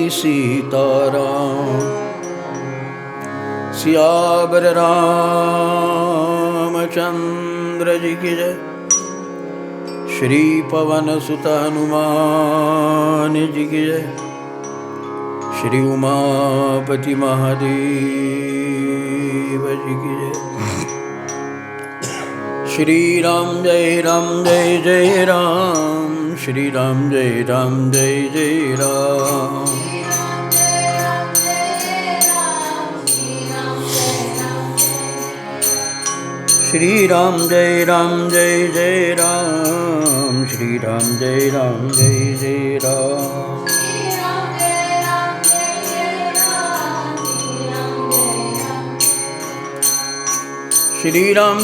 सीताराम सियावर रामचंद्र जी की जय। श्री पवन सुत हनुमान जी की जय। श्री उमापति महादेव जी की जय। श्री राम जय जय राम। श्री राम जय जय राम। श्री राम जय जय राम। श्री राम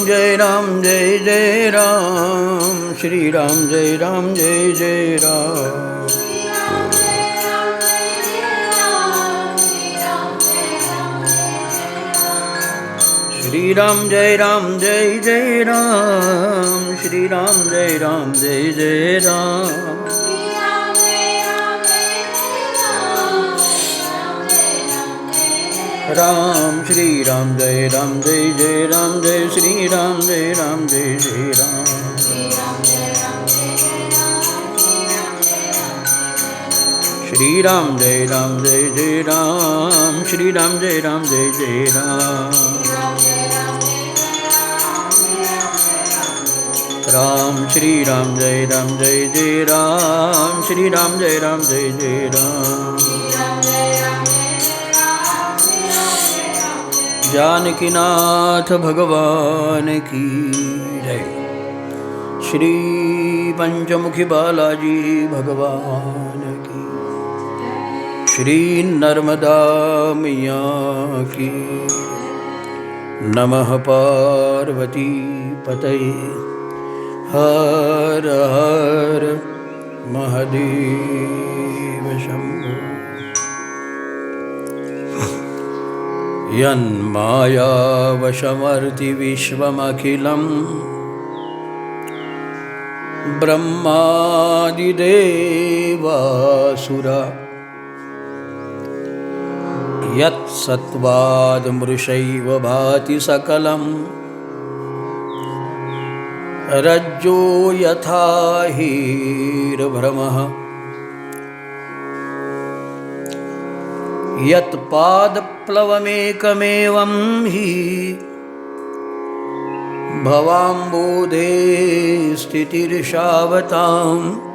जय जय राम। श्री राम जय जय राम। श्री राम जय जय राम। श्री राम जय जय राम। श्री राम जय जय राम। राम श्री राम जय जय राम। जय श्री राम जय जय राम। श्री राम जय जय राम। श्री राम जय जय राम। राम श्री राम जय जय राम। श्री राम जय जय राम। जानकी नाथ भगवान की जय। श्री पंचमुखी बालाजी भगवान की। श्री नर्मदा मैया की। नमः पार्वती पतये हर हर महादेव शंभो। यन्मायावशमर्ति विश्वमखिलं ब्रह्मादिदेवासुरा। यत्सत्त्वादमृषैव भाति सकलं। रज्जो यथा हीरभ्रमः। यत्पादप्लवमेकमेवं हि भवाम्बोधे स्थितिर्षावताम्।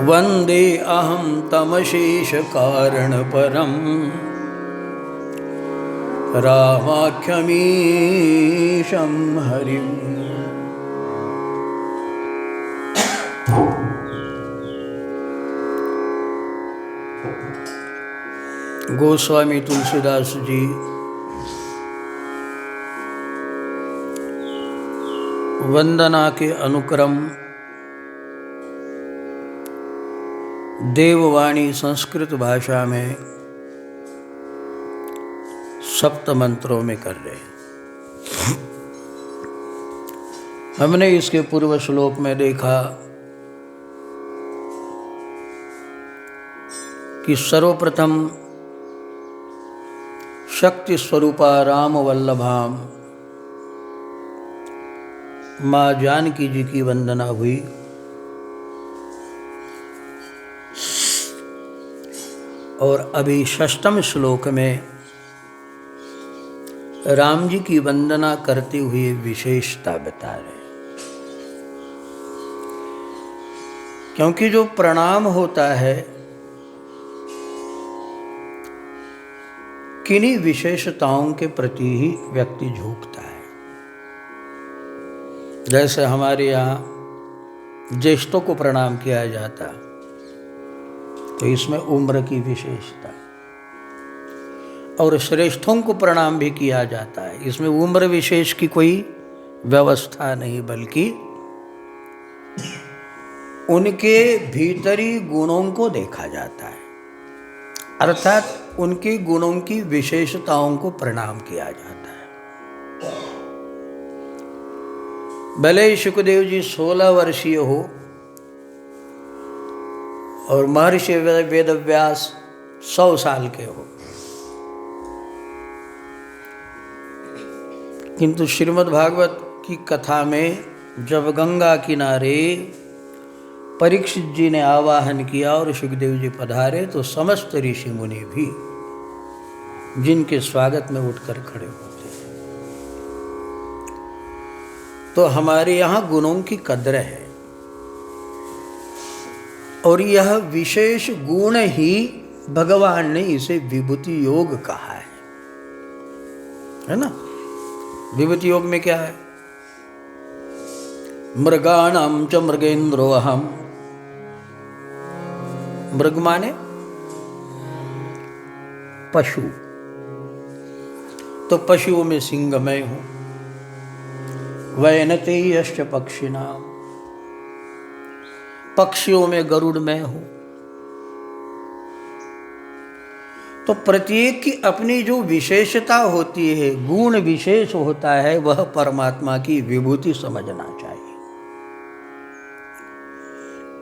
वन्दे अहं तमशेषकारणपरम्। रामाख्यमीशं हरिम्। गोस्वामी तुलसीदास जी वंदना के अनुक्रम देववाणी संस्कृत भाषा में सप्त मंत्रों में कर रहे हैं। हमने इसके पूर्व श्लोक में देखा कि सर्वप्रथम शक्ति स्वरूपा राम वल्लभाम माँ जानकी जी की वंदना हुई। और अभी षष्ठम श्लोक में राम जी की वंदना करते हुए विशेषता बता रहे हैं। क्योंकि जो प्रणाम होता है किन्हीं विशेषताओं के प्रति ही व्यक्ति झुकता है। जैसे हमारे यहाँ ज्येष्ठों को प्रणाम किया जाता, तो इसमें उम्र की विशेषता। और श्रेष्ठों को प्रणाम भी किया जाता है, इसमें उम्र विशेष की कोई व्यवस्था नहीं, बल्कि उनके भीतरी गुणों को देखा जाता है। अर्थात उनके गुणों की विशेषताओं को प्रणाम किया जाता है। भले ही सुखदेव जी 16 वर्षीय हो, और महर्षि वेदव्यास 100 साल के हो। किंतु श्रीमद् भागवत की कथा में जब गंगा किनारे परीक्षित जी ने आवाहन किया और सुखदेव जी पधारे तो समस्त ऋषि मुनि भी जिनके स्वागत में उठकर खड़े होते हैं। तो हमारे यहाँ गुणों की कद्र है और यह विशेष गुण ही भगवान ने इसे विभूति योग कहा है ना। विभूति योग में क्या है? मृगाणाम च मृगेन्द्रो अहम। मृग माने पशु, तो पशुओं में सिंह मैं हूं। वैनतेयश्च पक्षिणाम, पक्षियों में गरुड़ मैं हूं। तो प्रत्येक की अपनी जो विशेषता होती है, गुण विशेष होता है, वह परमात्मा की विभूति समझना चाहिए।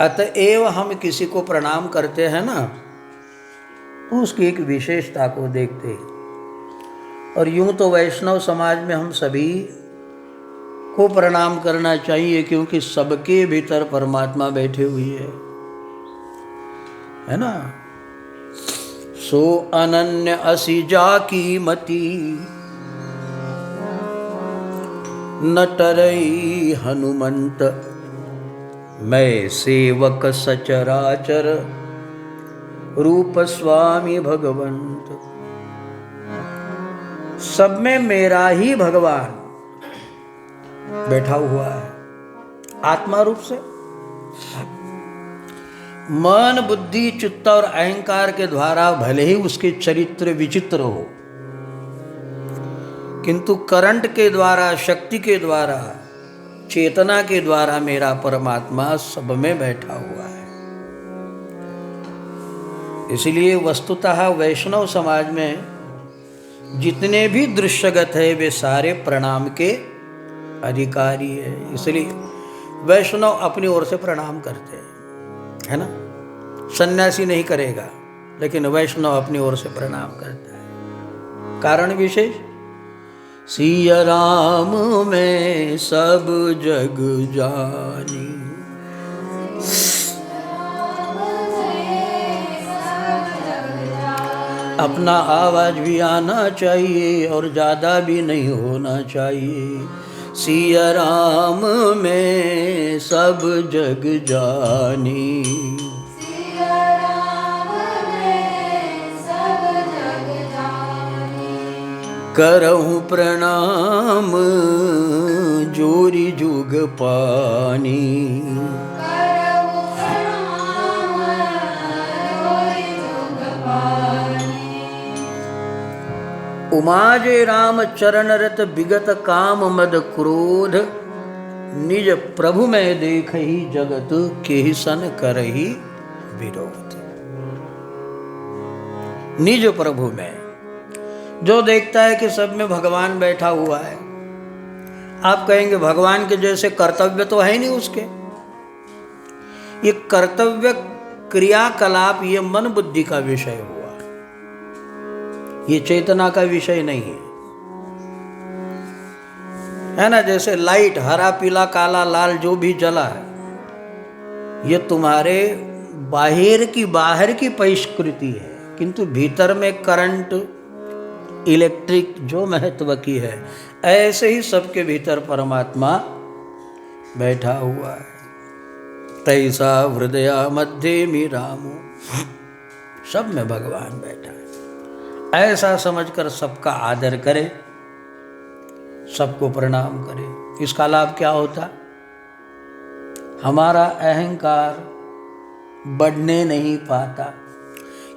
अतएव हम किसी को प्रणाम करते हैं ना, तो उसकी एक विशेषता को देखते हैं। और यूं तो वैष्णव समाज में हम सभी को प्रणाम करना चाहिए, क्योंकि सबके भीतर परमात्मा बैठे हुए है ना। सो अनन्य असि जाकी मति, न टरई हनुमंत। मैं सेवक सचराचर, रूप स्वामी भगवंत। सब में मेरा ही भगवान बैठा हुआ है आत्मा रूप से। मन बुद्धि चित्त और अहंकार के द्वारा भले ही उसके चरित्र विचित्र हो, किंतु करंट के द्वारा, शक्ति के द्वारा, चेतना के द्वारा मेरा परमात्मा सब में बैठा हुआ है। इसलिए वस्तुतः वैष्णव समाज में जितने भी दृश्यगत है वे सारे प्रणाम के अधिकारी है। इसलिए वैष्णव अपनी ओर से प्रणाम करते हैं, है ना। सन्यासी नहीं करेगा, लेकिन वैष्णव अपनी ओर से प्रणाम करता है। कारण विशेष, सिया राम में सब जग जानी। अपना आवाज भी आना चाहिए और ज्यादा भी नहीं होना चाहिए। सिया राम में सब जग जानी। सिया राम में सब जग जानी। करहूँ प्रणाम जोरी जुग पानी। करहूँ प्रणाम जोरी जुग पानी। उमाजे राम चरण रत विगत काम मद क्रोध। निज प्रभु में देख ही जगत के सन करही विरोध। निज प्रभु में, जो देखता है कि सब में भगवान बैठा हुआ है। आप कहेंगे भगवान के जैसे कर्तव्य तो है नहीं उसके। ये कर्तव्य क्रियाकलाप ये मन बुद्धि का विषय हुआ, ये चेतना का विषय नहीं है ना। जैसे लाइट हरा पीला काला लाल जो भी जला है, ये तुम्हारे बाहर की परिष्कृति है, किंतु भीतर में करंट इलेक्ट्रिक जो महत्व की है, ऐसे ही सबके भीतर परमात्मा बैठा हुआ है। तैसा हृदय मध्य में रामो, सब में भगवान बैठा है। ऐसा समझकर सबका आदर करे, सबको प्रणाम करे। इसका लाभ क्या होता? हमारा अहंकार बढ़ने नहीं पाता,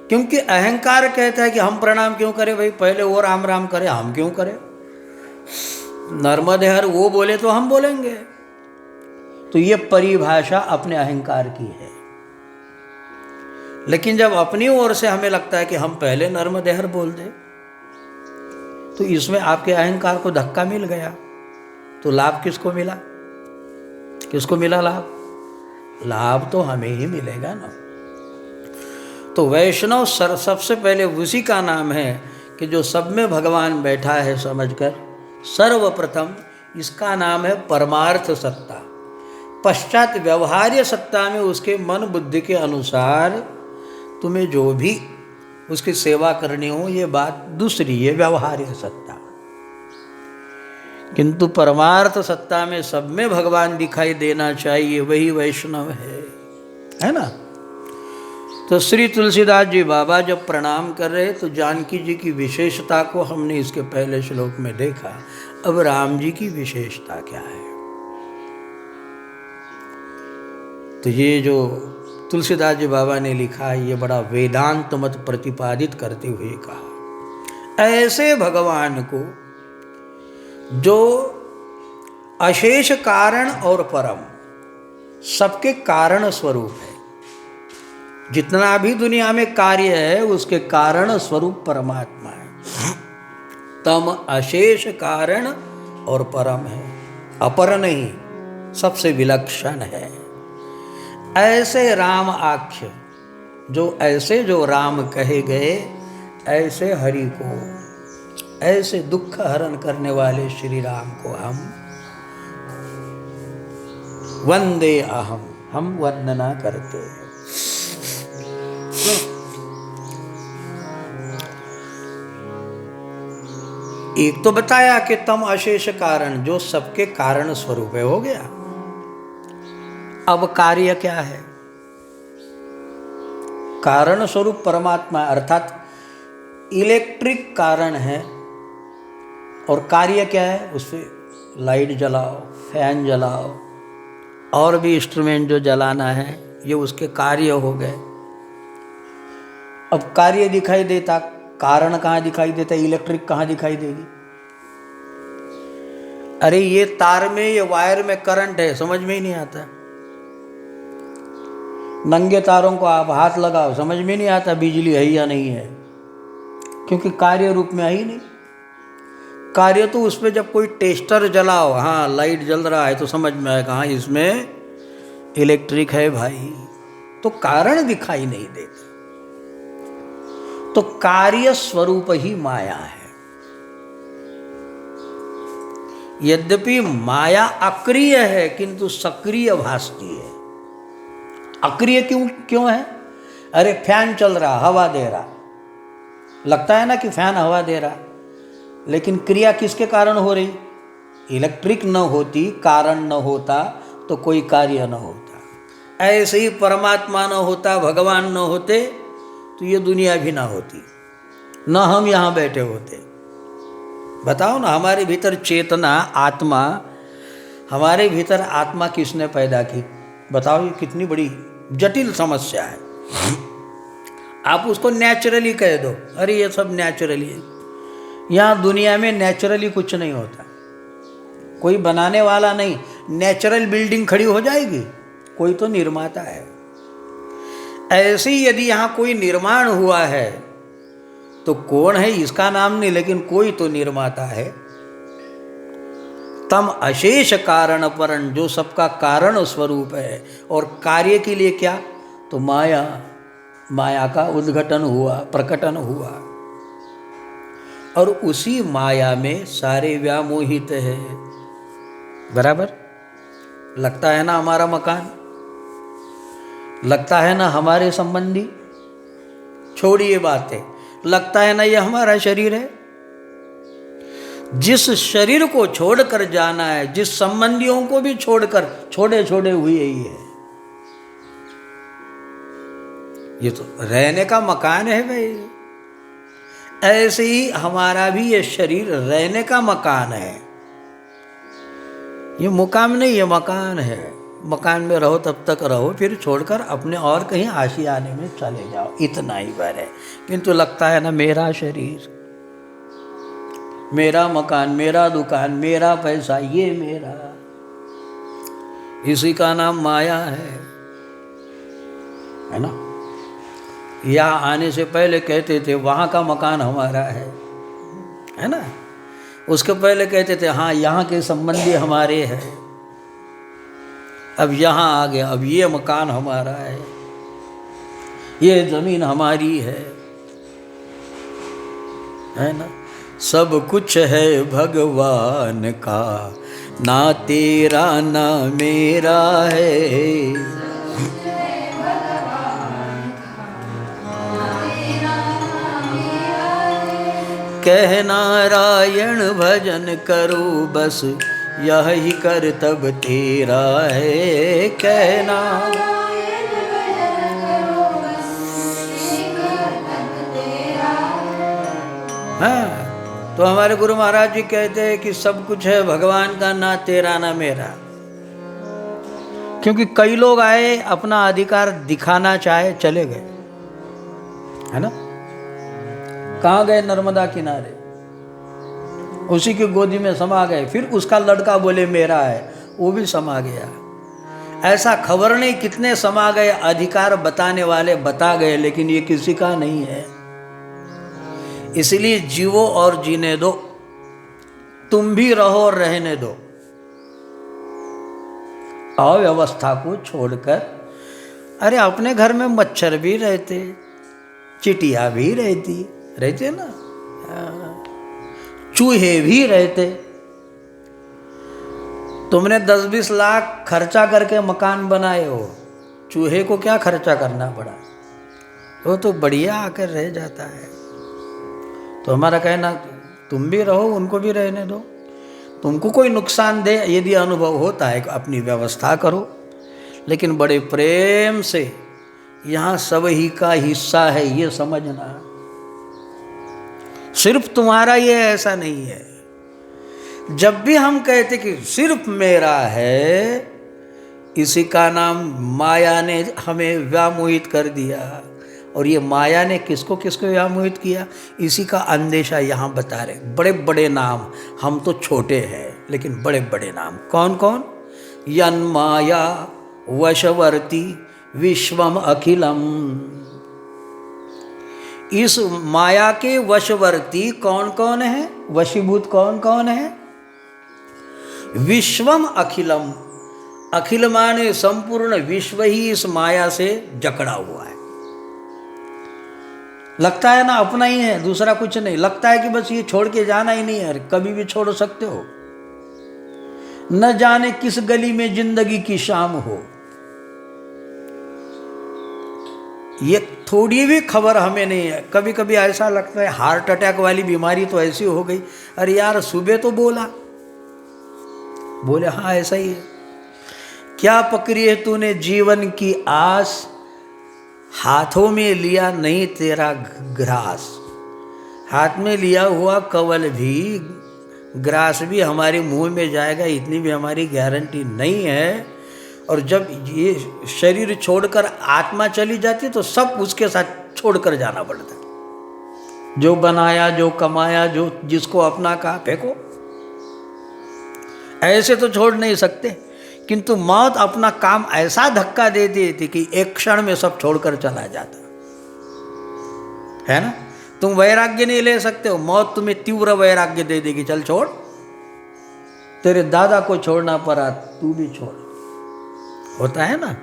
क्योंकि अहंकार कहता है कि हम प्रणाम क्यों करें भाई, पहले वो राम राम करे, हम क्यों करें। नर्मदे हर वो बोले तो हम बोलेंगे। तो ये परिभाषा अपने अहंकार की है। लेकिन जब अपनी ओर से हमें लगता है कि हम पहले नर्मदे हर बोल दे, तो इसमें आपके अहंकार को धक्का मिल गया। तो लाभ किसको मिला? किसको मिला लाभ? लाभ तो हमें ही मिलेगा ना। तो वैष्णव सबसे पहले उसी का नाम है कि जो सब में भगवान बैठा है समझकर। सर्वप्रथम इसका नाम है परमार्थ सत्ता। पश्चात व्यवहार्य सत्ता में उसके मन बुद्धि के अनुसार तुम्हें जो भी उसकी सेवा करनी हो, ये बात दूसरी, ये व्यवहार्य सत्ता। किंतु परमार्थ सत्ता में सब में भगवान दिखाई देना चाहिए, वही वैष्णव है ना। तो श्री तुलसीदास जी बाबा जब प्रणाम कर रहे तो जानकी जी की विशेषता को हमने इसके पहले श्लोक में देखा। अब राम जी की विशेषता क्या है, तो ये जो तुलसीदास जी बाबा ने लिखा है, ये बड़ा वेदांत मत प्रतिपादित करते हुए कहा, ऐसे भगवान को जो अशेष कारण और परम सबके कारण स्वरूप है, जितना भी दुनिया में कार्य है उसके कारण स्वरूप परमात्मा है। तम अशेष कारण और परम है, अपर नहीं, सबसे विलक्षण है। ऐसे राम आख्य, जो राम कहे गए, ऐसे हरि को, ऐसे दुख हरण करने वाले श्री राम को हम वंदे अहम, हम वंदना करते हैं। एक तो बताया कि तम अशेष कारण, जो सबके कारण स्वरूप है, हो गया। अब कार्य क्या है? कारण स्वरूप परमात्मा, अर्थात इलेक्ट्रिक कारण है। और कार्य क्या है? उससे लाइट जलाओ, फैन जलाओ, और भी इंस्ट्रूमेंट जो जलाना है, ये उसके कार्य हो गए। अब कार्य दिखाई देता, कारण कहाँ दिखाई देता? इलेक्ट्रिक कहाँ दिखाई देगी? अरे ये तार में, ये वायर में करंट है, समझ में ही नहीं आता। नंगे तारों को आप हाथ लगाओ, समझ में नहीं आता बिजली है या नहीं है, क्योंकि कार्य रूप में है ही नहीं। कार्य तो उसमें जब कोई टेस्टर जलाओ, हाँ लाइट जल रहा है, तो समझ में आएगा हाँ इसमें इलेक्ट्रिक है भाई। तो कारण दिखाई नहीं देता। तो कार्य स्वरूप ही माया है। यद्यपि माया अक्रिय है किंतु सक्रिय भासती है। अक्रिय क्यों है? अरे फैन चल रहा, हवा दे रहा, लगता है ना कि फैन हवा दे रहा, लेकिन क्रिया किसके कारण हो रही? इलेक्ट्रिक न होती, कारण न होता, तो कोई कार्य न होता। ऐसे ही परमात्मा न होता, भगवान न होते, तो ये दुनिया भी ना होती, न हम यहाँ बैठे होते। बताओ ना, हमारे भीतर चेतना, आत्मा, हमारे भीतर आत्मा किसने पैदा की? बताओ, ये कितनी बड़ी जटिल समस्या है। आप उसको नेचुरली कह दो, अरे ये सब नेचुरली है। यहाँ दुनिया में नेचुरली कुछ नहीं होता, कोई बनाने वाला नहीं। नेचुरल बिल्डिंग खड़ी हो जाएगी, कोई तो निर्माता है। ऐसे ही यदि यहाँ कोई निर्माण हुआ है तो कौन है इसका नाम नहीं, लेकिन कोई तो निर्माता है। तम अशेष कारण परन, जो सबका कारण स्वरूप है। और कार्य के लिए क्या? तो माया, माया का उद्घटन हुआ, प्रकटन हुआ, और उसी माया में सारे व्यामोहित है। बराबर लगता है ना हमारा मकान, लगता है ना हमारे संबंधी, छोड़िए बातें, लगता है ना ये हमारा शरीर है। जिस शरीर को छोड़कर जाना है, जिस संबंधियों को भी छोड़कर, छोड़े छोड़े हुए ही है। ये तो रहने का मकान है भाई। ऐसे ही हमारा भी ये शरीर रहने का मकान है। ये मुकाम नहीं, ये मकान है। मकान में रहो तब तक रहो, फिर छोड़कर अपने और कहीं आशियाने में चले जाओ, इतना ही बार है। किंतु लगता है ना मेरा शरीर, मेरा मकान, मेरा दुकान, मेरा पैसा, ये मेरा, इसी का नाम माया है ना। यहाँ आने से पहले कहते थे वहाँ का मकान हमारा है ना। उसके पहले कहते थे हाँ यहाँ के संबंधी हमारे हैं। अब यहाँ आ गया, अब ये मकान हमारा है। ये जमीन हमारी है ना। सब कुछ है भगवान का, ना तेरा ना मेरा है। कह नारायण भजन करो बस, यही कर्तव्य तेरा है। कहना हाँ, तो हमारे गुरु महाराज जी कहते हैं कि सब कुछ है भगवान का, ना तेरा ना मेरा। क्योंकि कई लोग आए, अपना अधिकार दिखाना चाहे, चले गए, है ना। कहाँ गए? नर्मदा किनारे, उसी की गोदी में समा गए। फिर उसका लड़का बोले मेरा है, वो भी समा गया। ऐसा खबर नहीं कितने समा गए, अधिकार बताने वाले बता गए, लेकिन ये किसी का नहीं है। इसलिए जीवो और जीने दो, तुम भी रहो और रहने दो। अव्यवस्था को छोड़कर, अरे अपने घर में मच्छर भी रहते, चिटिया भी रहते ना, चूहे भी रहते। तुमने 10-20 लाख खर्चा करके मकान बनाए हो, चूहे को क्या खर्चा करना पड़ा? वो तो बढ़िया आकर रह जाता है। तो हमारा कहना, तुम भी रहो, उनको भी रहने दो। तुमको कोई नुकसान दे यदि अनुभव होता है, अपनी व्यवस्था करो, लेकिन बड़े प्रेम से। यहाँ सब ही का हिस्सा है, ये समझना। सिर्फ तुम्हारा ये ऐसा नहीं है। जब भी हम कहते कि सिर्फ मेरा है, इसी का नाम माया ने हमें व्यामोहित कर दिया। और ये माया ने किसको किसको व्यामोहित किया, इसी का अंदेशा यहाँ बता रहे। बड़े बड़े नाम, हम तो छोटे हैं, लेकिन बड़े बड़े नाम कौन कौन? यन माया वशवर्ती विश्वम अखिलम। इस माया के वशवर्ती कौन कौन है? वशीभूत कौन कौन है? विश्वम अखिलम। अखिल माने संपूर्ण विश्व ही इस माया से जकड़ा हुआ है। लगता है ना अपना ही है, दूसरा कुछ नहीं। लगता है कि बस ये छोड़ के जाना ही नहीं है, कभी भी छोड़ सकते हो। न जाने किस गली में जिंदगी की शाम हो, ये थोड़ी भी खबर हमें नहीं है। कभी कभी ऐसा लगता है हार्ट अटैक वाली बीमारी तो ऐसी हो गई, अरे यार सुबह तो बोले हाँ ऐसा ही है। क्या पकड़ी है तूने जीवन की आस, हाथों में लिया नहीं तेरा ग्रास। हाथ में लिया हुआ कवल भी, ग्रास भी हमारे मुंह में जाएगा, इतनी भी हमारी गारंटी नहीं है। और जब ये शरीर छोड़कर आत्मा चली जाती तो सब उसके साथ छोड़कर जाना पड़ता है। जो बनाया, जो कमाया, जो जिसको अपना कहा फेंको। ऐसे तो छोड़ नहीं सकते, किंतु मौत अपना काम ऐसा धक्का दे देती कि एक क्षण में सब छोड़कर चला जाता है ना। तुम वैराग्य नहीं ले सकते हो, मौत तुम्हें तीव्र वैराग्य दे देगी, चल छोड़। तेरे दादा को छोड़ना पड़ा, तू भी छोड़, होता है ना।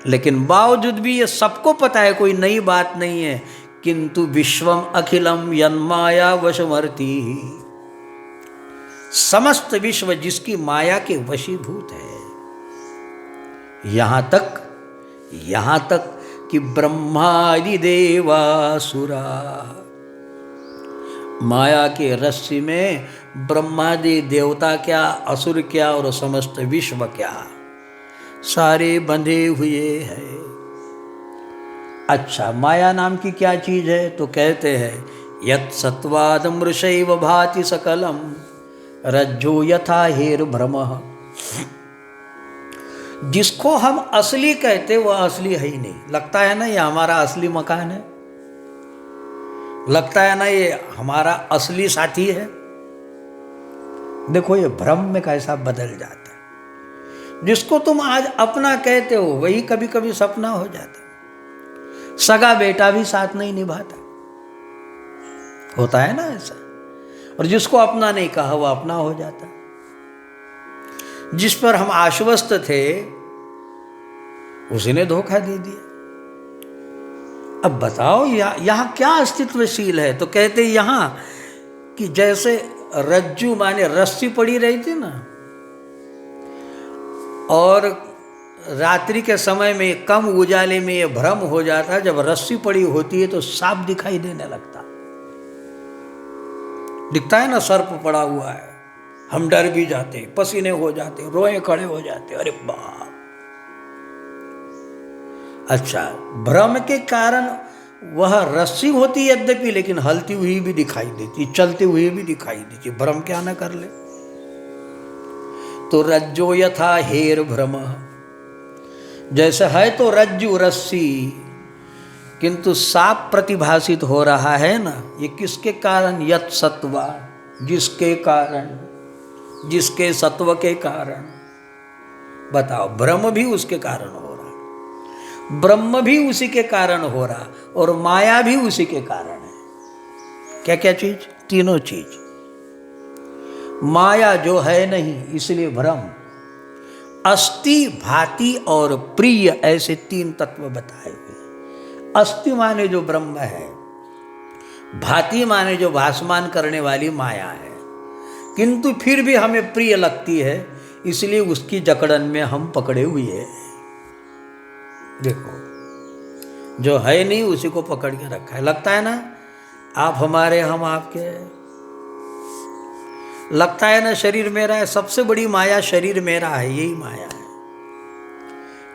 लेकिन बावजूद भी ये सबको पता है, कोई नई बात नहीं है। किंतु विश्वम अखिलम यन्माया वशवर्ती, समस्त विश्व जिसकी माया के वशीभूत है। यहां तक कि ब्रह्मादि देवासुरा, माया के रस्सी में ब्रह्मादि देवता क्या, असुर क्या और समस्त विश्व क्या, सारे बंधे हुए हैं। अच्छा, माया नाम की क्या चीज है? तो कहते हैं यत् सत्वाद मृषैव भाति सकलम रज्जो यथा हेर भ्रमः। जिसको हम असली कहते वह असली है ही नहीं। लगता है ना ये हमारा असली मकान है, लगता है ना ये हमारा असली साथी है। देखो ये भ्रम में कैसा बदल जाता है। जिसको तुम आज अपना कहते हो वही कभी कभी सपना हो जाता। सगा बेटा भी साथ नहीं निभाता, होता है ना ऐसा। और जिसको अपना नहीं कहा वह अपना हो जाता। जिस पर हम आश्वस्त थे उसी ने धोखा दे दिया। अब बताओ यहाँ क्या अस्तित्वशील है? तो कहते यहाँ कि जैसे रज्जू माने रस्सी पड़ी रही थी ना, और रात्रि के समय में कम उजाले में ये भ्रम हो जाता है, जब रस्सी पड़ी होती है तो सांप दिखाई देने लगता, दिखता है ना सर्प पड़ा हुआ है, हम डर भी जाते, पसीने हो जाते, रोए खड़े हो जाते, अरे बाप। अच्छा, भ्रम के कारण वह रस्सी होती यद्यपि, लेकिन हलती हुई भी दिखाई देती, चलती हुई भी दिखाई देती, भ्रम क्या ना कर ले। तो रज्जो यथा हेर भ्रम, जैसे है तो रज्जू रस्सी, किंतु सांप प्रतिभासित हो रहा है ना, ये किसके कारण? यत सत्वा, जिसके कारण, जिसके सत्व के कारण। बताओ, भ्रम भी उसके कारण हो रहा, ब्रह्म भी उसी के कारण हो रहा, और माया भी उसी के कारण है। क्या क्या चीज? तीनों चीज। माया जो है नहीं, इसलिए भ्रम। अस्ति, भाति और प्रिय, ऐसे तीन तत्व बताए हुए। अस्ति माने जो ब्रह्म है, भाति माने जो भासमान करने वाली माया है, किंतु फिर भी हमें प्रिय लगती है, इसलिए उसकी जकड़न में हम पकड़े हुए हैं। देखो, जो है नहीं उसी को पकड़ के रखा है। लगता है ना आप हमारे, हम आपके। लगता है ना शरीर मेरा है, सबसे बड़ी माया शरीर मेरा है, यही माया है।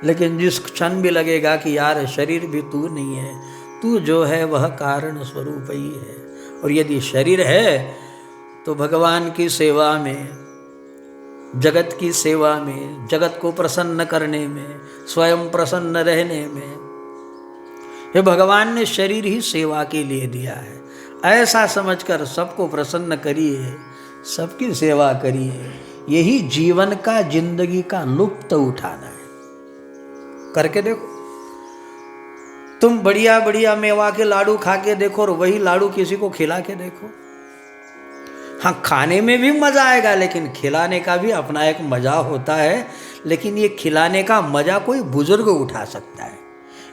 लेकिन जिस क्षण भी लगेगा कि यार शरीर भी तू नहीं है, तू जो है वह कारण स्वरूप ही है, और यदि शरीर है तो भगवान की सेवा में, जगत की सेवा में, जगत को प्रसन्न करने में, स्वयं प्रसन्न रहने में, ये भगवान ने शरीर ही सेवा के लिए दिया है। ऐसा समझकर सबको प्रसन्न करिए, सबकी सेवा करिए, यही जीवन का, जिंदगी का लुत्फ उठाना है। करके देखो, तुम बढ़िया बढ़िया मेवा के लाडू खा के देखो, और वही लाडू किसी को खिला के देखो। हाँ, खाने में भी मजा आएगा, लेकिन खिलाने का भी अपना एक मजा होता है। लेकिन ये खिलाने का मजा कोई बुजुर्ग उठा सकता है,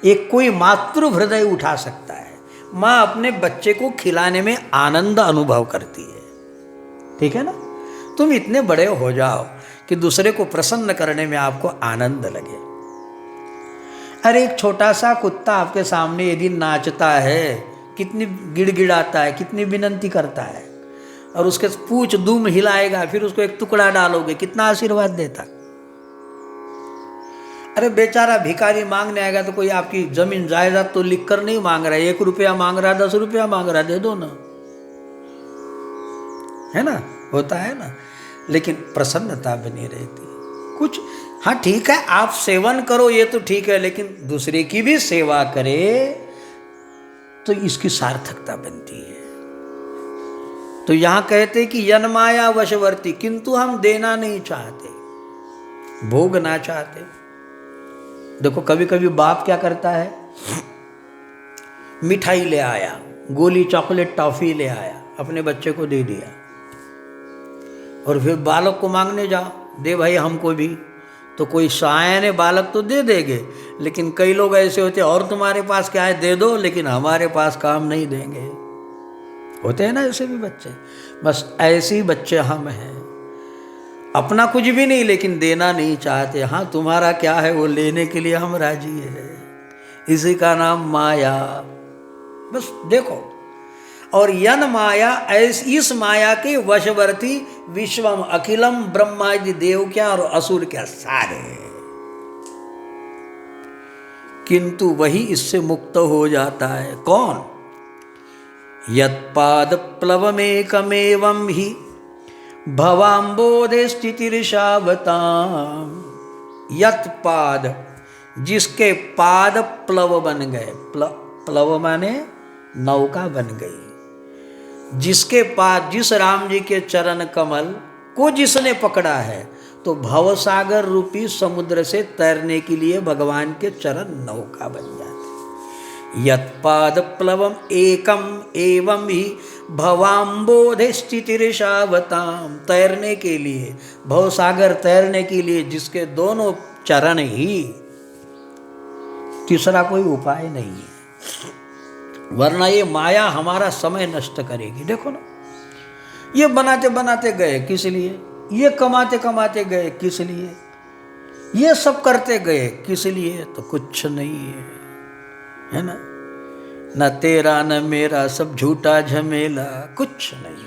एक कोई मातृ हृदय उठा सकता है। माँ अपने बच्चे को खिलाने में आनंद अनुभव करती है, ठीक है ना। तुम इतने बड़े हो जाओ कि दूसरे को प्रसन्न करने में आपको आनंद लगे। अरे एक छोटा सा कुत्ता आपके सामने यदि नाचता है, कितनी गिड़गिड़ाता है, कितनी विनंती करता है, और उसके पूंछ दुम हिलाएगा, फिर उसको एक टुकड़ा डालोगे, कितना आशीर्वाद देता। अरे बेचारा भिखारी मांगने आएगा तो कोई आपकी जमीन जायदाद तो लिख कर नहीं मांग रहा है, 1 रुपया मांग रहा है, 10 रुपया मांग रहा है, दे दो ना, है ना, होता है ना। लेकिन प्रसन्नता बनी रहती है कुछ। हाँ ठीक है, आप सेवन करो ये तो ठीक है, लेकिन दूसरे की भी सेवा करे तो इसकी सार्थकता बनती है। तो यहां कहते कि यन माया वशवर्ती, किंतु हम देना नहीं चाहते, भोगना चाहते। देखो कभी कभी बाप क्या करता है, मिठाई ले आया, गोली, चॉकलेट, टॉफी ले आया, अपने बच्चे को दे दिया, और फिर बालक को मांगने जाओ, दे भाई हमको भी। तो कोई शायन बालक तो दे देंगे, लेकिन कई लोग ऐसे होते हैं, और तुम्हारे पास क्या है, दे दो, लेकिन हमारे पास काम नहीं देंगे। होते हैं ना ऐसे भी बच्चे। बस ऐसे ही बच्चे हम हैं, अपना कुछ भी नहीं लेकिन देना नहीं चाहते। हाँ तुम्हारा क्या है वो लेने के लिए हम राजी है, इसी का नाम माया। बस देखो, और यन माया, इस माया के वशवर्ती विश्वम अखिलम ब्रह्मादि देव क्या और असुर क्या सारे, किंतु वही इससे मुक्त हो जाता है। कौन? यत्पाद प्लवमेकमेवं हि भवाम्बोधे स्थितिर्षावताम्। यत्पाद, जिसके पाद प्लव बन गए, प्लव माने नौका बन गई, जिसके पाद, जिस राम जी के चरण कमल को जिसने पकड़ा है, तो भवसागर रूपी समुद्र से तैरने के लिए भगवान के चरण नौका बन जाते। यत्पाद प्लवम एकम एवं ही भवाम्बोधे स्थितिर्षावताम्। तैरने के लिए, भवसागर तैरने के लिए जिसके दोनों चरण ही, तीसरा कोई उपाय नहीं है। वरना ये माया हमारा समय नष्ट करेगी। देखो ना, ये बनाते बनाते गए किस लिए, ये कमाते कमाते गए किस लिए, ये सब करते गए किस लिए, तो कुछ नहीं है ना। न तेरा न मेरा, सब झूठा झमेला, कुछ नहीं है।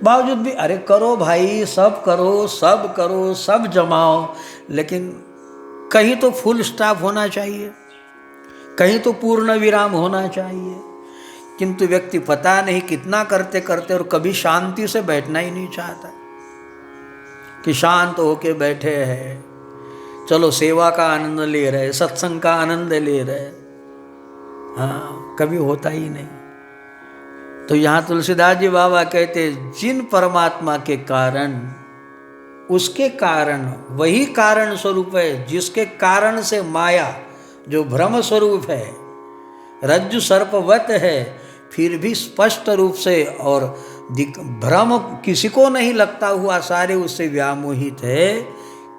बावजूद भी अरे करो भाई, सब करो सब करो सब जमाओ, लेकिन कहीं तो फुल स्टॉप होना चाहिए, कहीं तो पूर्ण विराम होना चाहिए। किंतु व्यक्ति पता नहीं कितना करते करते और कभी शांति से बैठना ही नहीं चाहता कि शांत होके बैठे हैं, चलो सेवा का आनंद ले रहे, सत्संग का आनंद ले रहे, हाँ कभी होता ही नहीं। तो यहाँ तुलसीदास जी बाबा कहते, जिन परमात्मा के कारण, उसके कारण, वही कारण स्वरूप है जिसके कारण से माया जो भ्रम स्वरूप है, रज्जु सर्पवत है, फिर भी स्पष्ट रूप से और भ्रम किसी को नहीं लगता हुआ सारे उससे व्यामोहित है।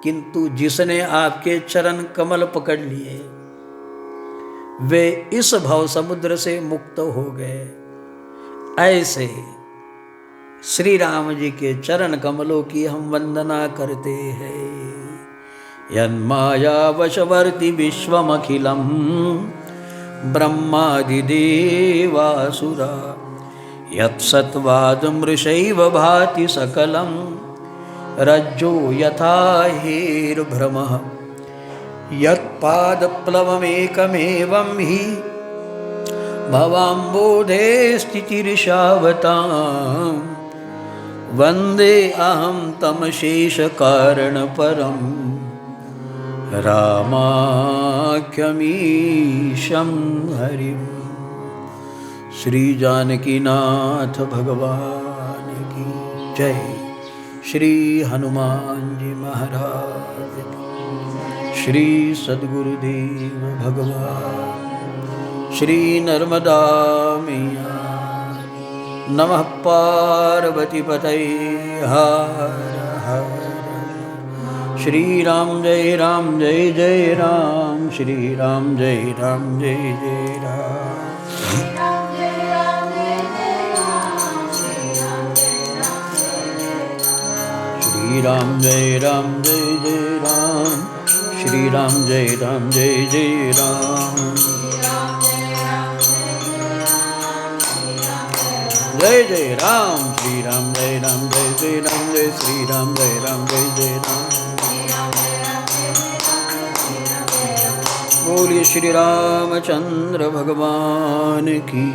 किंतु जिसने आपके चरण कमल पकड़ लिए, वे इस भव समुद्र से मुक्त हो गए। ऐसे श्री राम जी के चरण कमलों की हम वंदना करते हैं। यन्माया वशवर्ति विश्वमखिलम ब्रह्मादिदेवासुरा, यत्सत्वाद मृषैव भाति सकलं, रज्जो यथा हेर्भ्रमः, यत्पादप्लवमेकमेवं हि भवाम्बोधे स्थितिर्षावतां, वन्दे अहं तं शेषकारणपरं, रामाख्यमीशं हरिं। श्री जानकीनाथ भगवान की जय। श्री हनुमान जी महाराज की, श्री सद्गुरुदेव भगवान, श्री नर्मदा मैया। नमः पार्वती पतये हर हर। श्री राम जय राम, श्री राम जय जय राम। श्री राम जय राम, श्री राम जय जय राम। जय जय राम, श्री राम जय जय राम, जय श्री राम जय जय राम। बोलिए श्री रामचंद्र भगवान की।